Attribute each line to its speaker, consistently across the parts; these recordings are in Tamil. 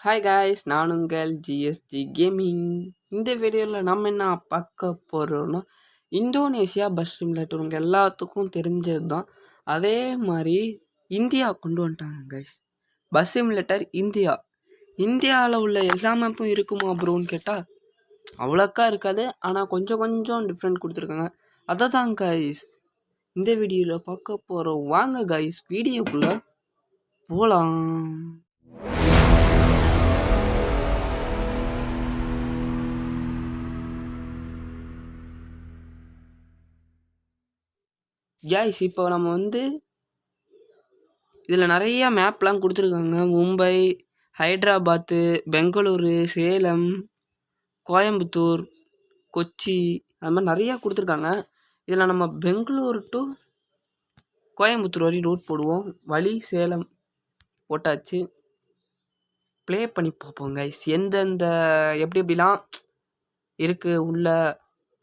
Speaker 1: ஹாய் காய்ஸ், நான் உங்கள் ஜிஎஸ்டி கேமிங். இந்த வீடியோவில் நம்ம என்ன பார்க்க போகிறோன்னா, இந்தோனேஷியா பஸ் சிமுலேட்டர் உங்கள் எல்லாத்துக்கும் தெரிஞ்சது தான். அதே மாதிரி இந்தியா கொண்டு வந்துட்டாங்க கைஸ். பஸ் சிமுலேட்டர் இந்தியாவில் உள்ள எல்லா மேப்பும் இருக்குமா ப்ரோன்னு கேட்டால் அவ்வளோக்கா இருக்காது. ஆனால் கொஞ்சம் கொஞ்சம் டிஃப்ரெண்ட் கொடுத்துருக்காங்க. அதை தான் கைஸ் இந்த வீடியோவில் பார்க்க போகிறோம். வாங்க கைஸ், வீடியோக்குள்ளே போகலாம். கைஸ், இப்போ நம்ம இதில் நிறைய மேப்லாம் கொடுத்துருக்காங்க. மும்பை, ஹைதராபாத்து, பெங்களூரு, சேலம், கோயம்புத்தூர், கொச்சி, அது மாதிரி நிறையா கொடுத்துருக்காங்க. இதில் நம்ம பெங்களூர் டு கோயம்புத்தூர் வரையும் ரூட் போடுவோம். வழி சேலம் போட்டாச்சு. ப்ளே பண்ணி பார்ப்போம் கைஸ், எந்தெந்த எப்படிலாம் இருக்குது உள்ள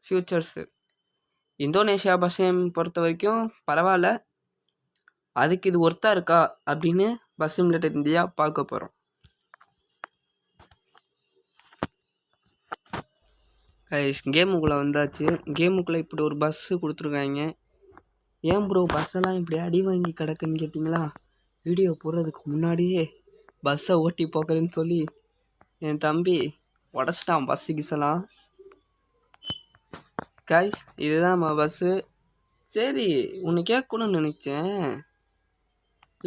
Speaker 1: ஃபியூச்சர்ஸு. இந்தோனேஷியா பஸ்ஸையும் பொறுத்த வரைக்கும் பரவாயில்ல. அதுக்கு இது ஒர்த்தா இருக்கா அப்படின்னு பஸ் சிமுலேட்டர் இந்தியா பார்க்க போகிறோம். கைஸ், கேமுக்குள்ளே வந்தாச்சு. கேமுக்குள்ளே இப்படி ஒரு பஸ்ஸு கொடுத்துருக்காங்க. ஏன் ப்ரோ பஸ்ஸெல்லாம் இப்படி அடி வாங்கி கிடக்குன்னு கேட்டிங்களா? வீடியோ போடுறதுக்கு முன்னாடியே பஸ்ஸை ஓட்டி போக்குறேன்னு சொல்லி என் தம்பி உடச்சிட்டான் பஸ்ஸு கிஸ்ஸெல்லாம். கைஸ், இதுதான் நம்ம பஸ்ஸு. சரி, ஒன்று கேட்கணும்னு நினச்சேன்.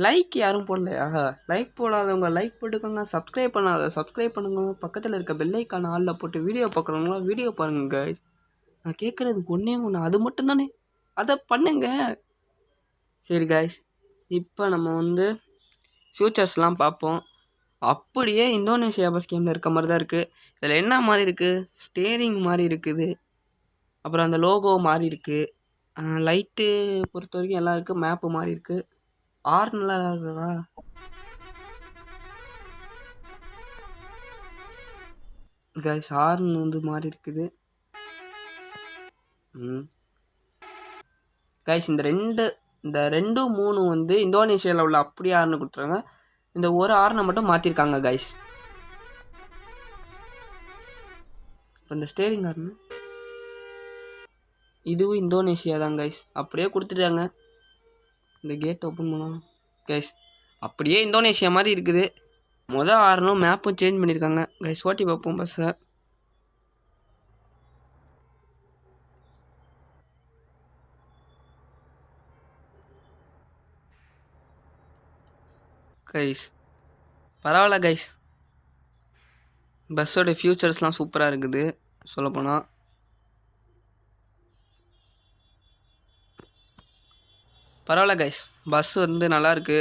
Speaker 1: லைக் யாரும் போடலையா? லைக் போடாதவங்க லைக் போட்டுக்கோங்க. சப்ஸ்கிரைப் சப்ஸ்கிரைப் பண்ணுங்க. பக்கத்தில் இருக்க பெல்லைக்கான ஆளில் போட்டு வீடியோ பார்க்குறவங்களாம் வீடியோ பாருங்க கைஸ். நான் கேட்குறது ஒன்றே ஒன்று, அது மட்டும் தானே, அதை பண்ணுங்க. சரி கைஸ், இப்போ நம்ம ஃபியூச்சர்ஸ்லாம் பார்ப்போம். அப்படியே இந்தோனேஷியா பஸ் கேமில் இருக்க மாதிரி தான் இருக்குது. இதில் என்ன மாதிரி இருக்குது? ஸ்டேரிங் மாதிரி இருக்குது. அப்புறம் அந்த லோகோ மாதிரி இருக்குது. லைட்டு பொறுத்த வரைக்கும் எல்லாம் இருக்குது. மேப்பு மாதிரி இருக்குது. நல்லா இருக்குதா? கைஸ், மாறி இருக்குது. கைஸ், இந்த ரெண்டு மூணு இந்தோனேஷியாவில் உள்ள அப்படி ஹார்ன் கொடுத்துருக்காங்க. இந்த ஒரு ஹார்னை மட்டும் மாற்றிருக்காங்க கைஸ். இப்போ இந்த ஸ்டேரிங் ஹார்ன் இதுவும் இந்தோனேஷியா தான் கைஸ். அப்படியே கொடுத்துட்டாங்க. இந்த கேட் ஓப்பன் பண்ணலாம் கைஸ். அப்படியே இந்தோனேஷியா மாதிரி இருக்குது. மொதல் ஹார்னும் மேப்பும் சேஞ்ச் பண்ணியிருக்காங்க கைஸ். ஓட்டி பார்ப்போம் பஸ்ஸை. கைஸ், பரவாயில்ல கைஸ். பஸ்ஸோட ஃபியூச்சர்ஸ்லாம் சூப்பராக இருக்குது சொல்லப்போனால். பரவாயில்ல கைஸ், பஸ் நல்லாயிருக்கு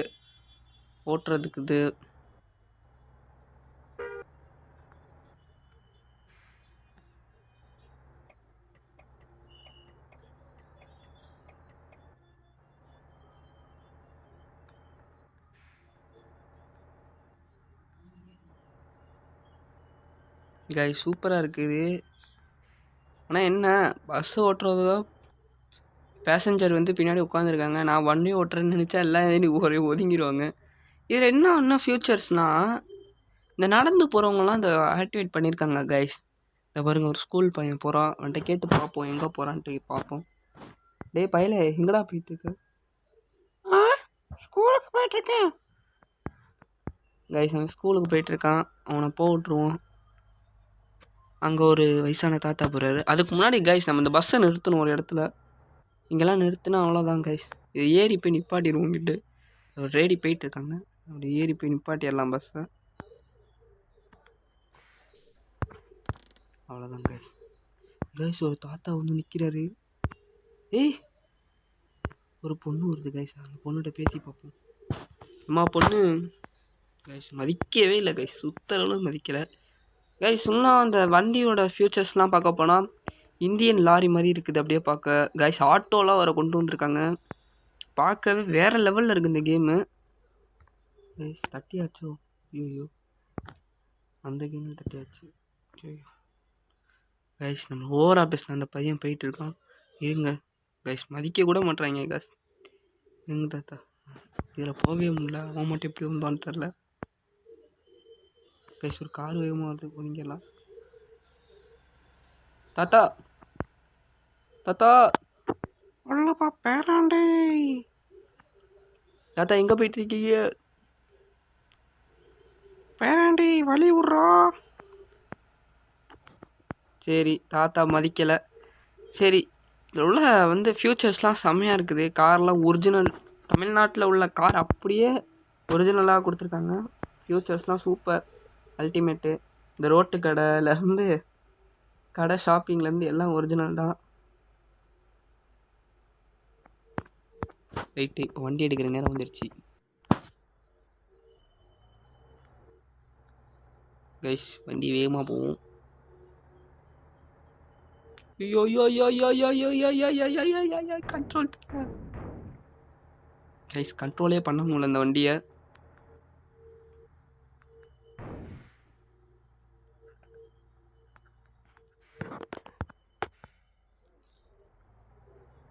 Speaker 1: ஓட்டுறதுக்கு. இது கைஸ் சூப்பராக இருக்குது. ஆனால் என்ன, பஸ்ஸு ஓட்டுறது பேசஞ்சர் பின்னாடி உட்காந்துருக்காங்க. நான் வண்டி ஓட்டுறேன்னு நினச்சா எல்லாம் ஒரே ஒதுங்கிடுவாங்க. இதில் என்ன ஃபியூச்சர்ஸ்னால், இந்த நடந்து போகிறவங்களாம் இந்த ஆக்டிவேட் பண்ணியிருக்காங்க கைஸ். இந்த பாருங்க, ஒரு ஸ்கூல் பையன் போகிறான். வந்துட்டு கேட்டு பார்ப்போம் எங்கே போகிறான்ட்டு பார்ப்போம். டேய் பையலே, எங்கடா போயிட்டுருக்கு? ஸ்கூலுக்கு போயிட்டுருக்கேன் கைஸ். அவன் ஸ்கூலுக்கு போயிட்டுருக்கான். அவனை விட்ருவோம். அங்கே ஒரு வயசான தாத்தா போகிறாரு. அதுக்கு முன்னாடி கைஸ் நம்ம இந்த பஸ்ஸை நிறுத்தணும் ஒரு இடத்துல. இங்கெல்லாம் நிறுத்தினா அவ்வளோதான் கைஸ். இது ஏறி போய் நிப்பாட்டிடுவோம். கிட்ட ரேடி போயிட்டுருக்காங்க. அப்படி ஏறி போய் நிப்பாட்டிடலாம் பஸ்ஸை. அவ்வளோதான் கைஸ். கைஸ், ஒரு தாத்தா நிற்கிறாரு. ஏய், ஒரு பொண்ணு வருது கைஸ். அந்த பொண்ணுகிட்ட பேசி பார்ப்போம். அம்மா பொண்ணு கைஸ் மதிக்கவே இல்லை கைஸ். சுத்தளவு மதிக்கலை கைஸ். இன்னும் அந்த வண்டியோட ஃபியூச்சர்ஸ்லாம் பார்க்க போனால் இந்தியன் லாரி மாதிரி இருக்குது அப்படியே பார்க்க கைஸ். ஆட்டோலாம் வர கொண்டு வந்துருக்காங்க. பார்க்கவே வேறு லெவலில் இருக்குது இந்த கேமு கைஸ். தட்டியாச்சோ? ஐயோ, அந்த கேமில் தட்டியாச்சு. ஐயோ கைஸ், நம்ம ஓவராக பேசின அந்த பையன் போயிட்டு இருக்கான். இருங்க கைஸ், மதிக்க கூட மாட்டுறாங்க கைஸ். இருங்க தாத்தா, இதில் போகவே முடியல. அவன் மட்டும் எப்படி வந்தான்னு தெரில கைஸ் ஒரு கார் வேகமாக வருது, ஒதுங்கிடலாம். தாத்தா தாத்தா அவ்வளோப்பா பேராண்டே. தாத்தா எங்கே போயிட்டுருக்கீங்க? பேராண்டி வழி விட்றா. சரி தாத்தா மதிக்கலை. சரி இதில் உள்ள ஃபியூச்சர்ஸ்லாம் செம்மையாக இருக்குது. கார்லாம் ஒரிஜினல் தமிழ்நாட்டில் உள்ள கார் அப்படியே ஒரிஜினலாக கொடுத்துருக்காங்க. ஃபியூச்சர்ஸ்லாம் சூப்பர் அல்டிமேட்டு. இந்த ரோட்டு கடையிலேருந்து கடை ஷாப்பிங்லேருந்து எல்லாம் ஒரிஜினல் தான். ரைட்டு, இப்போ வண்டி எடுக்கிற நேரம் வந்துடுச்சு கைஸ். வண்டி வேகமாக போகும். ஐயோ கண்ட்ரோல் கைஸ், கண்ட்ரோலே பண்ண முடியல இந்த வண்டியை.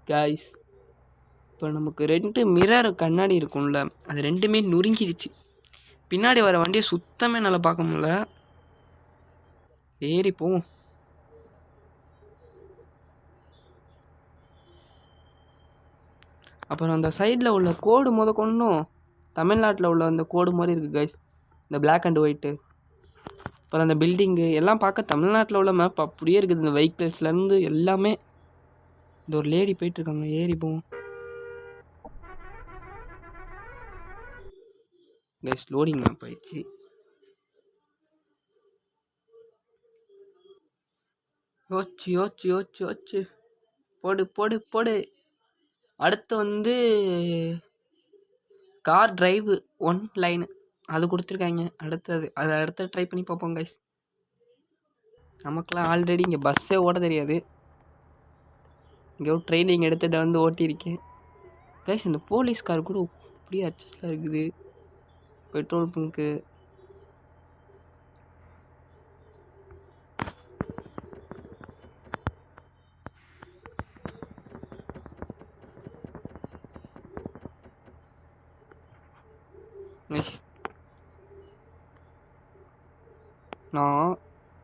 Speaker 1: கைஸ் இப்போ நமக்கு 2 மிரர் கண்ணாடி இருக்கும்ல, அது 2மே நொறுங்கிடுச்சு. பின்னாடி வர வண்டியை சுத்தமே நல்லா பார்க்க முடியல. ஏறி போவோம். அப்புறம் அந்த சைடில் உள்ள கோடு கொண்டும் தமிழ்நாட்டில் உள்ள அந்த கோடு மாதிரி இருக்குது கைஸ், இந்த பிளாக் அண்ட் ஒயிட்டு. அப்புறம் அந்த பில்டிங்கு எல்லாம் பார்க்க தமிழ்நாட்டில் உள்ள மேப் அப்படியே இருக்குது. இந்த வெஹிக்கிள்ஸ்லேருந்து எல்லாமே. இந்த ஒரு லேடி போயிட்டுருக்காங்க, ஏறி போவோம் கைஸ். லோடிங் மேப் ஆயிடுச்சு. யோச்சு யோச்சு யோச்சு யோச்சு போடு போடு போடு. அடுத்து கார் டிரைவ் 1 லைனு அது கொடுத்துருக்காங்க. அடுத்து ட்ரை பண்ணி பார்ப்போம் கைஸ். நமக்குலாம் ஆல்ரெடி இங்கே பஸ்ஸே ஓட தெரியாது. இங்கே ஒரு ட்ரைனிங் எடுத்துகிட்டு ஓட்டியிருக்கேன் கைஸ். இந்த போலீஸ் கார் கூட அப்படியே அச்சஸ்லாம் இருக்குது. Petrol bunk. நான்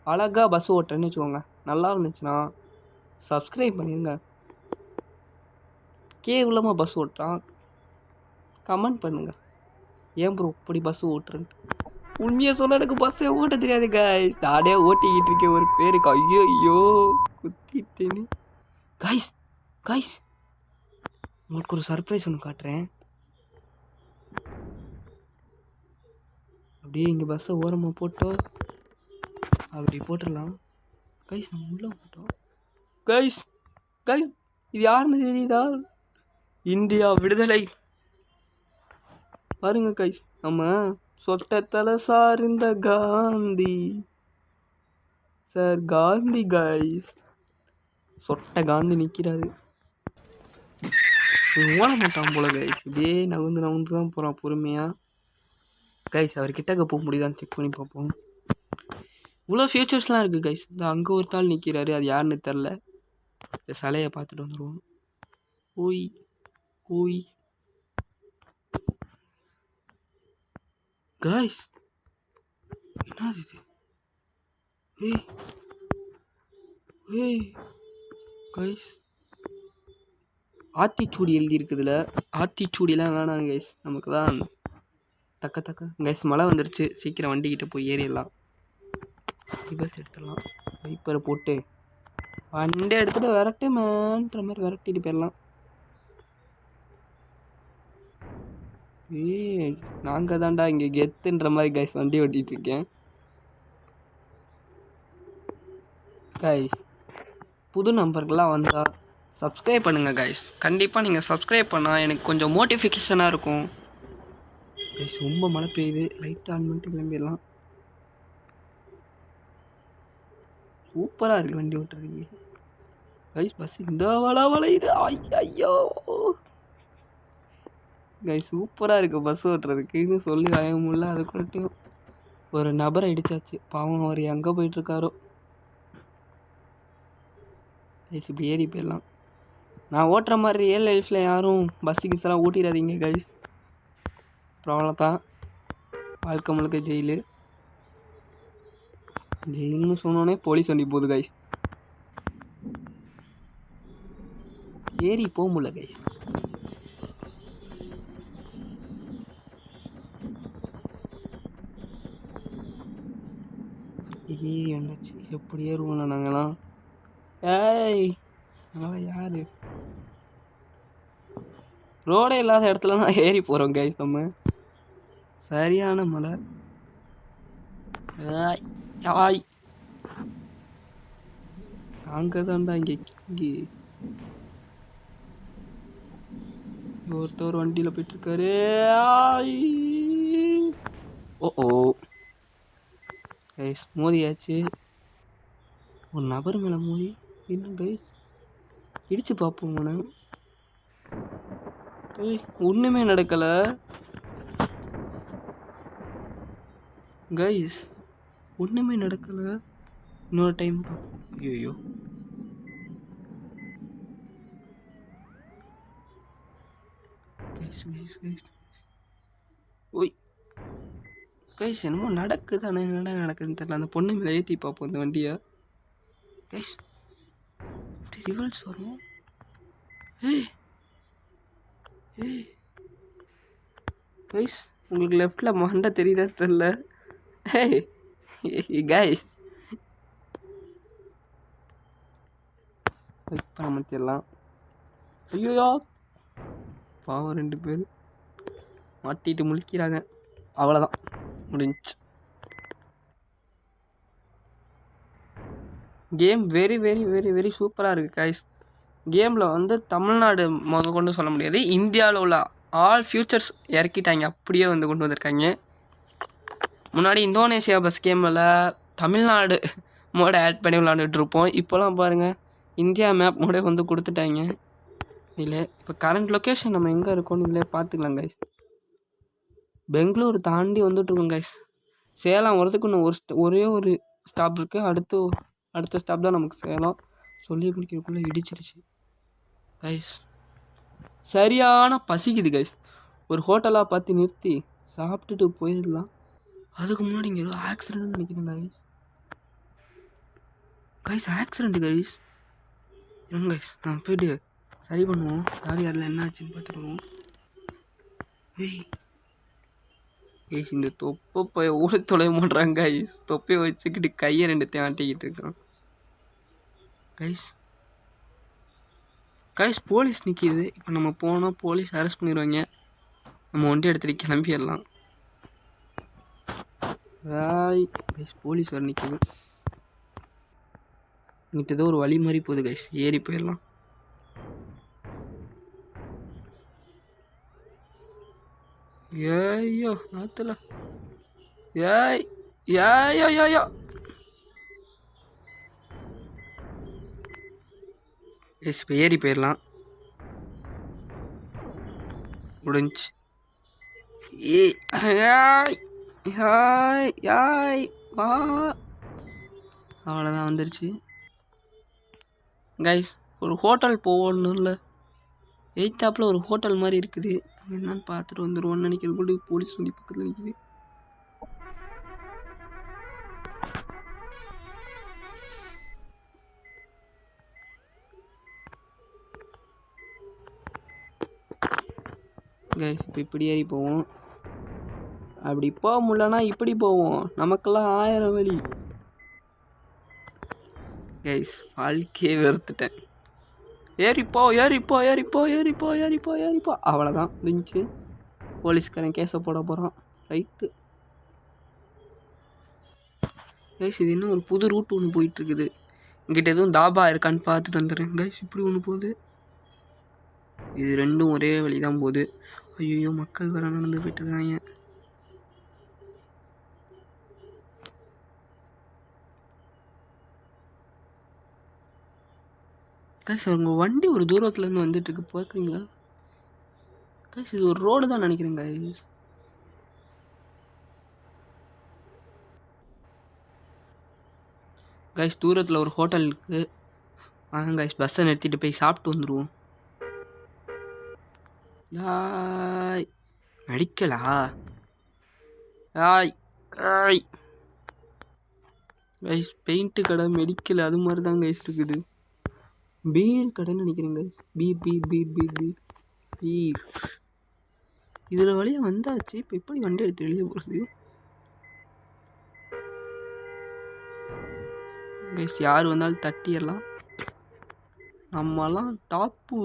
Speaker 1: அழகாக பஸ் ஓட்டுறேன்னு வச்சுக்கோங்க. நல்லா இருந்துச்சுன்னா சப்ஸ்கிரைப் பண்ணிடுங்க. கேவலமாக பஸ் ஓட்டுறான் கமெண்ட் பண்ணுங்கள். ஏன் ப்ரோ இப்படி பஸ் ஓட்டுறேன்ட்டு. உண்மையாக சொல்ல எனக்கு பஸ்ஸே ஓட்ட தெரியாது கைஸ். நானே ஓட்டிக்கிட்டு இருக்கேன் ஒரு பேருக்கு. ஐயோ குத்திட்டேன்னு கைஸ். கைஸ் உங்களுக்கு ஒரு சர்ப்ரைஸ் ஒன்று காட்டுறேன். அப்படியே இங்கே பஸ்ஸை ஓரமாக போட்டோம், அப்படி போட்டுடலாம் கைஸ். நம்ம உள்ளே போட்டோம் கைஸ். கைஸ் இது யாருன்னு தெரியுதா? இந்தியா விடுதலை பாருங்க கைஸ். நம்ம சொட்டத்தலை சார்ந்த காந்தி சார், காந்தி கைஸ். சொட்ட காந்தி நிற்கிறாரு. ஓட மாட்டான் போல கைஸ். இப்படியே நவுந்து தான் போகிறான் பொறுமையாக கைஸ். அவர் கிட்டக்க போக முடியுதான்னு செக் பண்ணி பார்ப்போம். இவ்வளோ ஃபியூச்சர்ஸ்லாம் இருக்குது கைஸ். இந்த அங்கே ஒரு தாள் நிற்கிறாரு, அது யாருன்னு தெரில. இந்த சிலையை பார்த்துட்டு வந்துடுவோம். ஓய் ஓய் கைஸ், என்னது இது? ஏய் ஏய் கைஸ், ஆத்திச்சூடி எழுதியிருக்குதுல. ஆத்திச்சூடிலாம் வேணாம் கைஸ், நமக்கு தான் தக்க கைஸ். மழை வந்துருச்சு, சீக்கிரம் வண்டிக்கிட்ட போய் ஏறிடலாம். ரிவர்ஸ் எடுத்துடலாம். வைப்பரை போட்டு வண்டி எடுத்துகிட்டு விரட்டுமேன்ற மாதிரி விரட்டிட்டு போயிடலாம். ஏய் நாங்கள் தான்டா இங்கே கெத்துன்ற மாதிரி கைஸ் வண்டி ஓட்டிகிட்டு இருக்கேன் கைஸ். புது நம்பர்கள்லாம் வந்தால் சப்ஸ்கிரைப் பண்ணுங்கள் கைஸ். கண்டிப்பாக நீங்கள் சப்ஸ்கிரைப் பண்ணால் எனக்கு கொஞ்சம் மோட்டிஃபிகேஷனாக இருக்கும் கைஸ். ரொம்ப மழை பெய்யுது, லைட் ஆன் பண்ணிட்டு கிளம்பிடலாம். சூப்பராக இருக்குது வண்டி ஓட்டுறதுக்கு கைஸ். பஸ் இந்த வளையுது. ஐயோ கைஸ், சூப்பராக இருக்குது பஸ் ஓட்டுறதுக்குன்னு சொல்லி வாங்க முடியல. அதுக்குள்ளட்டையும் ஒரு நபரை இடிச்சாச்சு. பாவம், அவர் எங்கே போயிட்டுருக்காரோ கைஸ். இப்படி ஏறி போயிடலாம். நான் ஓட்டுற மாதிரி ரியல் லைஃப்பில் யாரும் பஸ்ஸு கிஸ்ஸெல்லாம் ஓட்டிடாதீங்க கைஸ். ப்ராப்ளம் தான், வாழ்க்கை முழுக்க ஜெயிலு. ஜெயில்னு சொன்னோடனே போலீஸ் வண்டி போகுது கைஸ். ஏறி போக முடியல கைஸ். ஏறி வந்தாச்சு. எப்படி ஏறுவோம்ல நாங்களாம்? ஏய் நாங்களாம் யாரு? ரோடே இல்லாத இடத்துல நான் ஏறி போகிறோம் கைஸ். நம்ம சரியான மலை. ஆய் அங்கே தான்டா. இங்கே ஒருத்தர் வண்டியில் போயிட்டுருக்காரு. ஓ கைஸ் மோதியாச்சு. ஒரு நபர் மேலே மோதி என்ன கைஸ் இடிச்சு பார்ப்போம். ஒன்றுமே நடக்கலை கைஸ், ஒன்றுமே நடக்கலை. இன்னொரு டைம் பார்ப்போம். ஐயோ கைஸ் கைஸ் கைஸ் ஓய் கைஸ் என்னமோ நடக்குது. ஆனால் என்ன நடக்குதுன்னு தெரியல. அந்த பொண்ணு மேலே ஏற்றி பார்ப்போம் இந்த வண்டியை கைஸ். இப்படி ரிவல்ஸ் வரும். ஏய் ஏய் கைஸ் உங்களுக்கு லெஃப்டில் மண்டை தெரியுதா தெரில? ஏய் கைஸ் இப்போ மாற்றிடலாம். ஐயோயா பாவம் 2 பேர் மாட்டிட்டு முழிக்கிறாங்க. அவ்வளோதான் முடிஞ்சு. Game very very very very சூப்பராக இருக்குது கைஸ். கேமில் வந்து தமிழ்நாடு கொண்டு சொல்ல முடியாது, இந்தியாவில் உள்ள ஆல் ஃபியூச்சர்ஸ் இறக்கிட்டாங்க. அப்படியே வந்து கொண்டு வந்திருக்காங்க. முன்னாடி இந்தோனேஷியா பஸ் கேமில் தமிழ்நாடு மோட ஆட் பண்ணி விளாண்டுட்ருப்போம். இப்போலாம் பாருங்கள் இந்தியா மேப் மோட வந்து கொடுத்துட்டாங்க. இல்லை இப்போ கரண்ட் லொக்கேஷன் நம்ம எங்கே இருக்கோன்னு இதில் பார்த்துக்கலாம் கைஸ். பெங்களூர் தாண்டி வந்துட்ருக்கோம் கைஸ். சேலம் வரதுக்கு இன்னும் ஒரே ஒரு ஸ்டாப் இருக்குது. அடுத்த ஸ்டாப் தான் நமக்கு சேலம். சொல்லி முடிக்கிறதுக்குள்ளே இடிச்சிருச்சு கைஸ். சரியான பசிக்குது கைஸ். ஒரு ஹோட்டலாக பார்த்து நிறுத்தி சாப்பிட்டுட்டு போயிடலாம். அதுக்கு முன்னாடி இங்கே ஏதோ ஆக்சிடென்ட்னு நினைக்கிறேன் கைஸ். Guys accident guys. என்ன கைஸ் நம்ம போய்ட்டு சரி பண்ணுவோம். யாரெல்லாம் என்ன ஆச்சுன்னு பார்த்துட்டு வருவோம். கைஸ் இந்த தொப்பை போய் ஊட தொலைய மாட்றாங்க கைஸ். தொப்பையை வச்சுக்கிட்டு கையை 2 ஆட்டிக்கிட்டு இருக்கான் கைஸ். கைஸ் போலீஸ் நிற்கிது. இப்போ நம்ம போனால் போலீஸ் அரெஸ்ட் பண்ணிடுவாங்க. நம்ம வண்டி எடுத்துகிட்டு கிளம்பிடலாம். கைஸ் போலீஸ் வர நிற்கிது. இங்கிட்ட ஏதோ ஒரு வழி மாதிரி போகுது கைஸ். ஏறி போயிடலாம். ஏய்யோ ஆத்துல ஏய் ஏயோ யோயோ எஸ் இப்போ ஏறி போயிடலாம். முடிஞ்சு. அவ்வளோதான் வந்துருச்சு கைஸ். ஒரு ஹோட்டல் போகணும் இல்லை, எய்த்தாப்பில் ஒரு ஹோட்டல் மாதிரி இருக்குது. அங்கே என்னன்னு பார்த்துட்டு வந்துடுவோன்னு நினைக்கிற கூட போலீஸ் வந்து பக்கத்தில் நிற்கிது. கைஸ் இப்போ இப்படி ஏறி போவோம். அப்படி போக முடியலன்னா இப்படி போவோம். நமக்கெல்லாம் 1000 வழி கைஸ். வாழ்க்கையே வெறுத்துட்டேன். ஏறிப்போ ஏறிப்போ ஏறிப்போ ஏறிப்போ ஏறிப்போ ஏறிப்போ. அவ்வளோதான் முடிஞ்சு. போலீஸ்காரன் கேஸை போட போகிறான். Right guys. இது இன்னும் ஒரு புது ரூட் ஒன்று போயிட்டுருக்குது. இங்கிட்ட எதுவும் தாபா இருக்கான்னு பார்த்துட்டு வந்துடுறேன் கைஸ். இப்படி ஒன்று போகுது. இது ரெண்டும் ஒரே வழி தான் போகுது. ஐயோ மக்கள் வேற நடந்து போயிட்டுருக்காங்க. கைஸ் உங்கள் வண்டி ஒரு தூரத்துலேருந்து வந்துட்டுருக்கு பார்க்குறீங்களா கைஸ்? இது ஒரு ரோடு தான் நினைக்கிறேன் கைஸ். கைஸ் தூரத்தில் ஒரு ஹோட்டல் இருக்குது. வாங்க கைஸ் பஸ்ஸை நிறுத்திட்டு போய் சாப்பிட்டு வந்துடுவோம். நடிக்கலா? ஆய் ஆய் கைஸ் பெயிண்ட்டு கடை, மெடிக்கல் அது மாதிரி தான் கைஸ் இருக்குது. பீர் கடைன்னு நினைக்கிறேன் கைஸ். பீர். இதில் வழியாக வந்தாச்சு. இப்போ எப்படி வண்டி எடுத்து வெளியே போகிறது கைஸ்? யார் வந்தாலும் தட்டிடலாம். நம்மலாம் டாப்பு,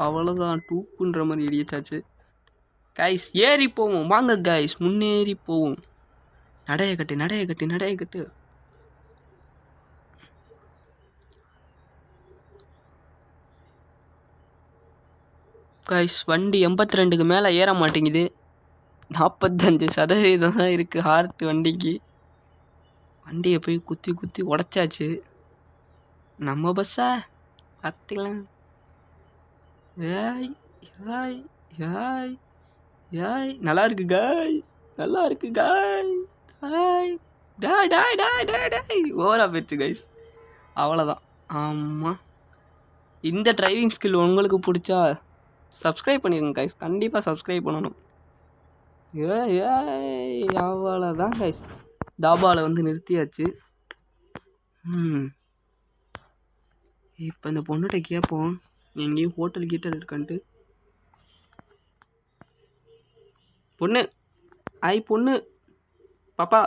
Speaker 1: அவ்வளோதான், டூப்புன்ற மாதிரி இடிச்சாச்சு கைஸ். ஏறி போவோம் வாங்க கைஸ், முன்னேறி போவோம். நடைய கட்டு. கைஸ் வண்டி 82க்கு மேலே ஏற மாட்டேங்குது. 45% தான் இருக்குது ஹார்ட் வண்டிக்கு. வண்டியை போய் குத்தி உடச்சாச்சு. நம்ம பஸ்ஸா பார்த்துக்கலாம். ஏய் நல்லா இருக்கு காய்ஸ். ஓவரா போயிடுச்சு கைஸ். அவ்வளோதான். ஆமாம், இந்த டிரைவிங் ஸ்கில் உங்களுக்கு பிடிச்சா சப்ஸ்கிரைப் பண்ணிடுங்க கைஸ். கண்டிப்பாக சப்ஸ்கிரைப் பண்ணணும். அவ்வளோதான் கைஸ். தாபாவில் வந்து நிறுத்தியாச்சு. இப்போ இந்த பொண்ணுகிட்ட கேட்போம் எங்கேயும் ஹோட்டல் இருக்கான்ட்டு. பொண்ணு பாப்பா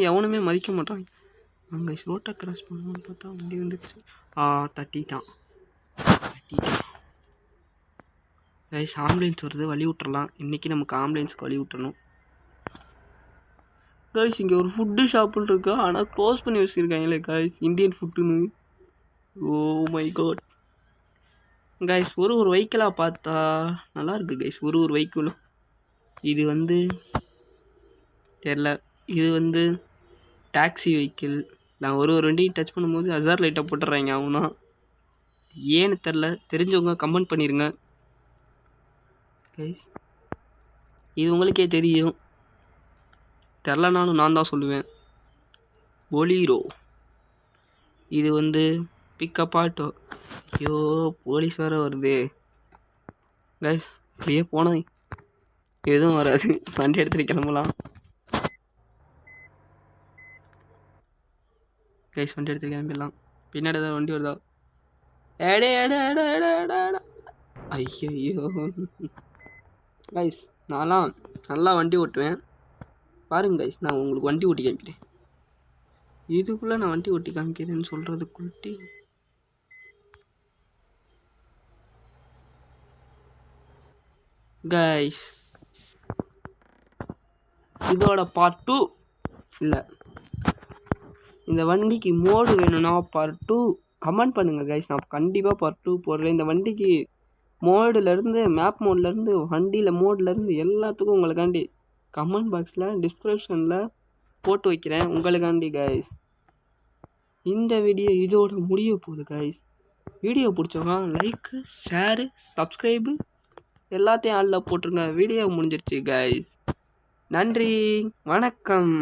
Speaker 1: எவனுமே மதிக்க மாட்டான். அங்கே ரோட்டை கிராஸ் பண்ணணும்னு பார்த்தா வண்டி வந்துடுச்சு. தட்டிட்டான் கைஸ். ஆம்புலன்ஸ் வருது, வழி விட்டுறலாம். இன்றைக்கி நமக்கு ஆம்புலன்ஸ்க்கு வழி விட்டுறணும் கைஸ். இங்கே ஒரு ஃபுட்டு ஷாப்புன்னு இருக்கா, ஆனால் க்ளோஸ் பண்ணி வச்சுருக்காங்களே கைஸ். இந்தியன் ஃபுட்டுன்னு. Oh my god guys. ஒரு வெஹிக்கிளாக பார்த்தா நல்லாயிருக்கு கைஸ். ஒரு வெஹிக்கிளும் இது வந்து தெரில. இது வந்து டாக்ஸி வெஹிக்கிள். நான் ஒரு வண்டியும் டச் பண்ணும்போது ஹசார் லைட்டை போட்டுடுறாங்க. அவனா ஏன்னு தெரில. தெரிஞ்சவங்க கமெண்ட் பண்ணிடுங்க கைஸ். இது உங்களுக்கே தெரியும். தெரிலனாலும் நான் தான் சொல்லுவேன். பொலீரோ. இது வந்து பிக்கப் ஆட்டோ. ஐயோ போலீஸ் வேறு வருது கைஸ். அப்படியே போனேன் எதுவும் வராது. வண்டி எடுத்துகிட்டு கிளம்பலாம் கைஸ். வண்டி எடுத்துகிட்டு கிளம்பிடலாம். பின்னாடி ஏதாவது வண்டி வருதா? ஐயோ கைஸ், நான்லாம் நல்லா வண்டி ஓட்டுவேன் பாருங்க கைஸ். நான் உங்களுக்கு வண்டி ஓட்டி காமிக்கிறேன். இதுக்குள்ளே நான் வண்டி ஓட்டி காமிக்கிறேன்னு சொல்கிறதுக்குள்ட்டி கைஸ், இதோட பார்ட் 2 இல்லை. இந்த வண்டிக்கு மோடு வேணும்னா பார்ட் 2 கமெண்ட் பண்ணுங்கள் கைஸ். நான் கண்டிப்பாக பார்ட் 2 போடுறேன். இந்த வண்டிக்கு மோடுலேருந்து, மேப் மோட்லேருந்து, வண்டியில் மோட்லேருந்து எல்லாத்துக்கும் உங்களுக்காண்டி கமெண்ட் பாக்ஸில் டிஸ்கிரிப்ஷனில் போட்டு வைக்கிறேன் உங்களுக்காண்டி கைஸ். இந்த வீடியோ இதோட முடிய போகுது கைஸ். வீடியோ பிடிச்சவங்க லைக்கு, ஷேரு, சப்ஸ்கிரைபு எல்லாத்தையும் ஆளில் போட்டுருங்க. வீடியோ முடிஞ்சிருச்சு கைஸ். நன்றி, வணக்கம்.